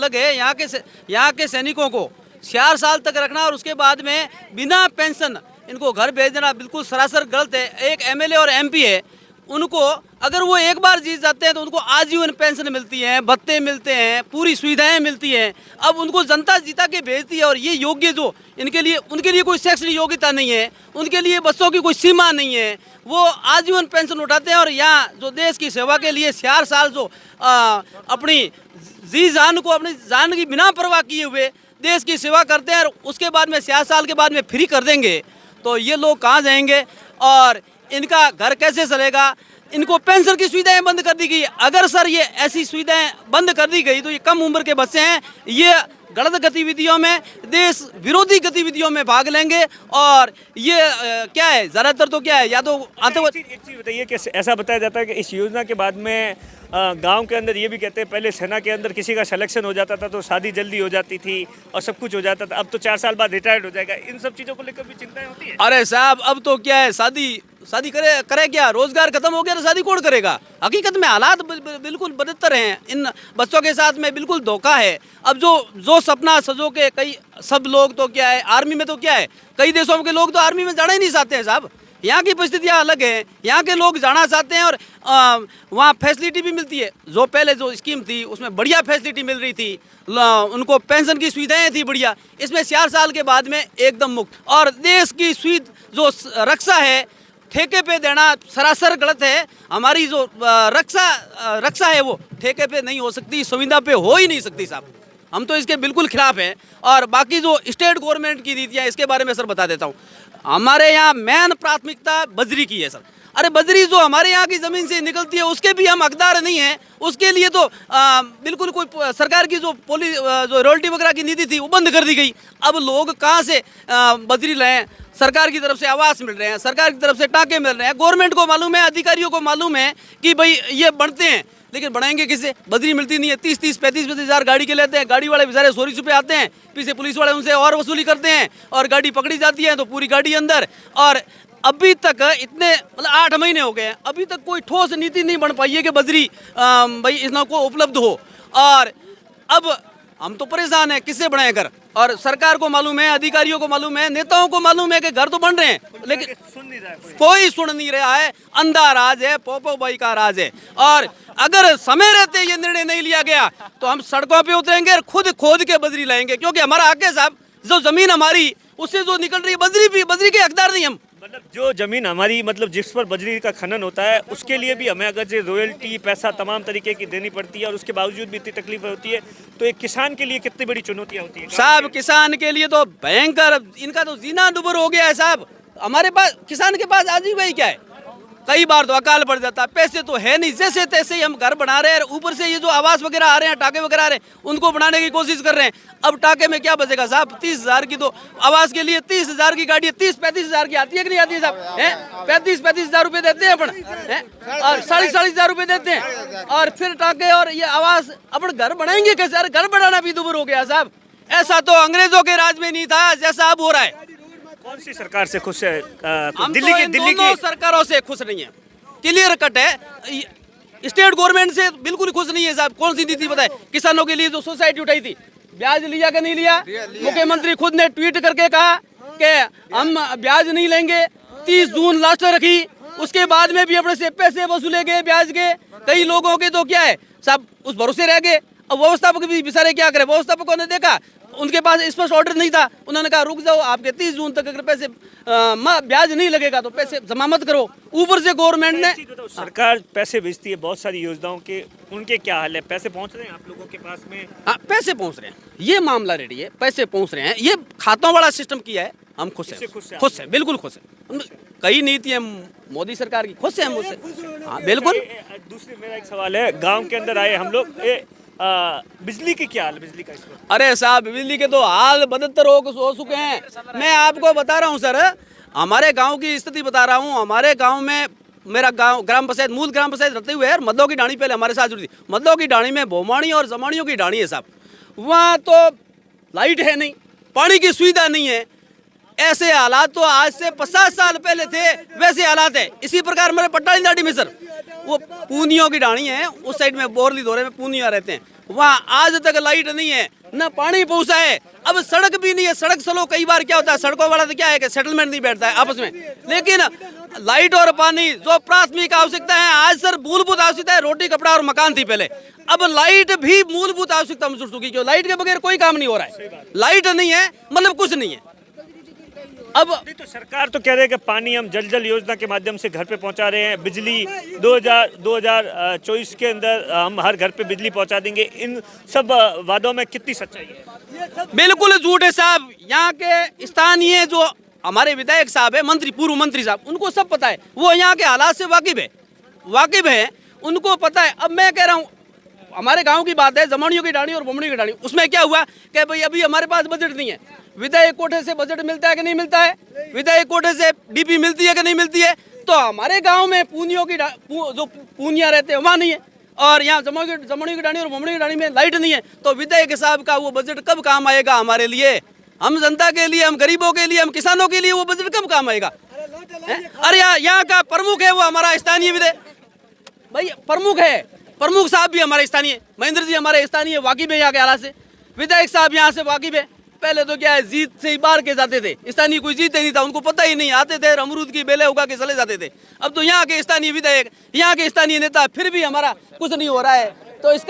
अलग है। यहाँ के सैनिकों को 4 साल तक रखना और उसके बाद में बिना पेंशन इनको घर भेज देना बिल्कुल सरासर गलत है। एक एमएलए और एमपी है, उनको अगर वो एक बार जीत जाते हैं तो उनको आजीवन पेंशन मिलती है, भत्ते मिलते हैं, पूरी सुविधाएं मिलती हैं। अब उनको जनता जीता के भेजती है और ये योग्य जो उनके लिए कोई शैक्षणिक योग्यता नहीं है, उनके लिए बच्चों की कोई सीमा नहीं है, वो आजीवन पेंशन उठाते हैं। और यहाँ जो देश की सेवा के लिए 4 साल जो अपनी जी जान को अपनी जान की बिना परवाह किए हुए देश की सेवा करते हैं और उसके बाद में 4 साल के बाद में फ्री कर देंगे तो ये लोग कहाँ जाएंगे और इनका घर कैसे चलेगा? इनको पेंशन की सुविधाएं बंद कर दी गई। अगर सर ये ऐसी सुविधाएं बंद कर दी गई तो ये कम उम्र के बच्चे हैं, ये गलत गतिविधियों में, देश विरोधी गतिविधियों में भाग लेंगे। और ये क्या है, ज़्यादातर तो क्या है, या तो आतंकवाद। एक चीज़ बताइए कि ऐसा बताया जाता है कि इस योजना के बाद में गांव के अंदर ये भी कहते हैं पहले सेना के अंदर किसी का सिलेक्शन हो जाता था तो शादी जल्दी हो जाती थी और सब कुछ हो जाता था, अब तो 4 साल बाद रिटायर्ड हो जाएगा। इन सब चीज़ों को लेकर भी चिंताएं होती है? अरे साहब अब तो क्या है, शादी करे क्या? रोजगार खत्म हो गया तो शादी कौन करेगा? हकीकत में हालात बिल्कुल बदतर हैं, इन बच्चों के साथ में बिल्कुल धोखा है। अब जो सपना सजो के कई सब लोग तो क्या है, आर्मी में तो क्या है, कई देशों के लोग तो आर्मी में जाना ही नहीं चाहते हैं साहब। यहाँ की परिस्थितियाँ अलग है, यहाँ के लोग जाना चाहते हैं और वहाँ फैसिलिटी भी मिलती है। जो पहले जो स्कीम थी उसमें बढ़िया फैसिलिटी मिल रही थी, उनको पेंशन की सुविधाएं थी बढ़िया। इसमें 4 साल के बाद में एकदम मुक्त। और देश की जो रक्षा है ठेके पे देना सरासर गलत है। हमारी जो रक्षा है वो ठेके पे नहीं हो सकती, संविदा पे हो ही नहीं सकती साहब। हम तो इसके बिल्कुल खिलाफ हैं। और बाकी जो स्टेट गवर्नमेंट की नीतियाँ, इसके बारे में सर बता देता हूँ। हमारे यहाँ मेन प्राथमिकता बजरी की है सर। अरे बजरी जो हमारे यहाँ की ज़मीन से निकलती है उसके भी हम हकदार नहीं हैं। उसके लिए तो बिल्कुल कोई सरकार की जो रॉयल्टी वगैरह की नीति थी वो बंद कर दी गई। अब लोग कहाँ से बजरी लाएं? सरकार की तरफ से आवास मिल रहे हैं, सरकार की तरफ से टाके मिल रहे हैं। गवर्नमेंट को मालूम है, अधिकारियों को मालूम है कि भाई ये बढ़ते हैं, लेकिन बढ़ाएंगे किससे? बजरी मिलती नहीं है। 30-30, 35-35 हज़ार गाड़ी के लेते हैं। गाड़ी वाले बेचारे 100 रुपये आते हैं, पीछे पुलिस वाले उनसे और वसूली करते हैं और गाड़ी पकड़ी जाती है तो पूरी गाड़ी अंदर। और अभी तक इतने मतलब 8 महीने हो गए हैं, अभी तक कोई ठोस नीति नहीं बन पाई है कि बजरी भाई इनको उपलब्ध हो। और अब हम तो परेशान हैं, किससे बनाए घर? और सरकार को मालूम है, अधिकारियों को मालूम है, नेताओं को मालूम है कि घर तो बन रहे हैं, लेकिन कोई सुन नहीं रहा है। अंधा राज है, पोपो भाई का राज है। और अगर समय रहते ये निर्णय नहीं लिया गया तो हम सड़कों पे उतरेंगे और खुद खोद के बजरी लाएंगे, क्योंकि हमारा हक है साहब। जो जमीन हमारी उससे जो निकल रही है बजरी के हकदार नहीं हम। मतलब जो जमीन हमारी, मतलब जिस पर बजरी का खनन होता है उसके लिए भी हमें अगर जो रॉयल्टी पैसा तमाम तरीके की देनी पड़ती है और उसके बावजूद भी इतनी तकलीफ होती है, तो एक किसान के लिए कितनी बड़ी चुनौतियाँ होती है साहब। किसान के लिए तो भयंकर, इनका तो जीना दुबर हो गया है साहब। हमारे पास किसान के पास आज ही क्या है? कई बार तो अकाल पड़ जाता है, पैसे तो है नहीं, जैसे तैसे ही हम घर बना रहे हैं। ऊपर से ये जो आवास वगैरह आ रहे हैं, टाके वगैरह आ रहे हैं, उनको बनाने की कोशिश कर रहे हैं। अब टाके में क्या बचेगा साहब? 30,000 की तो आवास के लिए 30,000 की गाड़ी 30-35 हज़ार की आती है कि नहीं आती है साहब? है 35-35 हज़ार रुपये देते हैं अपन, और 40-40 हज़ार रुपये देते हैं और फिर टाके और ये आवास अपन घर बनाएंगे कैसे? अरे घर बनाना भी दुबर हो गया साहब। ऐसा तो अंग्रेजों के राज में नहीं था जैसा अब हो रहा है। कौन सी सरकार से खुश है? दिल्ली की सरकारों से खुश नहीं है, क्लियर कट है। स्टेट गवर्नमेंट से बिल्कुल खुश नहीं है साहब। कौन सी नीति बताए? किसानों के लिए जो सोसाइटी उठाई थी, ब्याज लिया कि नहीं लिया? मुख्यमंत्री खुद ने ट्वीट करके कहा कि हम ब्याज नहीं लेंगे। 30 जून लास्ट रखी, उसके बाद में भी अपने से पैसे वसूले गए ब्याज के। कई लोगों के तो क्या है साहब, उस भरोसे रह गए। अब व्यवस्थापक भी बेचारे क्या करें? व्यवस्थापकों ने देखा उनके पास स्पष्ट ऑर्डर नहीं था, उन्होंने कहा रुक जाओ, आपके 30 जून तक अगर पैसे ब्याज नहीं लगेगा तो पैसे जमा मत करो। ऊपर से गवर्नमेंट ने, सरकार पैसे भेजती है बहुत सारी योजनाओं के, उनके क्या हाल है? पैसे पहुंच रहे हैं आप लोगों के पास में? हाँ पैसे पहुंच रहे हैं, ये मामला रेडी है, पैसे पहुंच रहे हैं। ये खातों वाला सिस्टम किया है, हम खुश हैं, खुश हैं, बिल्कुल खुश हैं। कई नीतियाँ मोदी सरकार की, खुश हैं हम उससे। हाँ बिल्कुल। दूसरी मेरा एक सवाल है, गाँव के अंदर आए हम लोग, बिजली की क्या हाल? बिजली का अरे साहब बिजली के तो हाल बदतर हो चुके हैं। मैं आपको बता रहा हूँ सर, हमारे गांव की स्थिति बता रहा हूँ। हमारे गांव में, मेरा गांव ग्राम पंचायत, मूल ग्राम पंचायत रहते हुए है, मद्दों की ढाणी पहले हमारे साथ जुड़ी थी। मद्दों की ढाणी में भोमाणी और जमाणियों की ढाणी है साहब। वहाँ तो लाइट है नहीं, पानी की सुविधा नहीं है। ऐसे हालात तो आज से 50 साल पहले थे, वैसे हालात है। इसी प्रकार मेरे पट्टाली दाढ़ी में सर, वो पूनियों की ढाणी है, उस साइड में बोरली दौरे में पूनिया रहते हैं, वहाँ आज तक लाइट नहीं है, न पानी पहुँचा है, अब सड़क भी नहीं है। सड़क चलो कई बार क्या होता है, सड़कों वाला तो क्या है कि सेटलमेंट नहीं बैठता है आपस में, लेकिन लाइट और पानी जो प्राथमिक आवश्यकता है, आज सर मूलभूत आवश्यकता है, रोटी कपड़ा और मकान थी पहले, अब लाइट भी मूलभूत आवश्यकता महसूस होगी। क्यों? लाइट के बगैर कोई काम नहीं हो रहा है। लाइट नहीं है मतलब कुछ नहीं है। अब नहीं तो सरकार तो कह रहे हैं कि पानी हम जल जल योजना के माध्यम से घर पे पहुंचा रहे हैं, बिजली 2024 के अंदर हम हर घर पे बिजली पहुंचा देंगे। इन सब वादों में कितनी सच्चाई है? बिल्कुल झूठ है साहब। यहाँ के स्थानीय जो हमारे विधायक साहब है, मंत्री, पूर्व मंत्री साहब, उनको सब पता है, वो यहाँ के हालात से वाकिफ है, उनको पता है। अब मैं कह रहा हूँ, हमारे गांव की बात है, जमणियों की डाणी और बमणियों की डाणी, उसमें क्या हुआ कि भाई अभी हमारे पास बजट नहीं है। विधायक कोटे से बजट मिलता है कि नहीं मिलता है? विधायक कोटे से डीपी मिलती है कि नहीं मिलती है? तो हमारे गांव में पूंजियों की जो पूंजियां रहते हैं वहाँ नहीं है, और यहाँ जमणियों की डाणी और बमणियों की डाणी में लाइट नहीं है। तो विधायक साहब का वो बजट कब काम आएगा हमारे लिए, हम जनता के लिए, हम गरीबों के लिए, हम किसानों के लिए वो बजट कब काम आएगा? अरे यहाँ का प्रमुख है वो हमारा स्थानीय विधायक भाई, प्रमुख है, प्रमुख साहब भी हमारे स्थानीय, महेंद्र जी हमारे स्थानीय वाकिफ है यहाँ के हालात से। विधायक साहब यहाँ से वाकिफ है। पहले तो क्या है, जीत से ही बाहर के जाते थे, स्थानीय कोई जीते नहीं था, उनको पता ही नहीं, आते थे अमरूद की बेले उगा के चले जाते थे। अब तो यहाँ के स्थानीय विधायक, यहाँ के स्थानीय नेता, फिर भी हमारा कुछ नहीं हो रहा है। तो इसका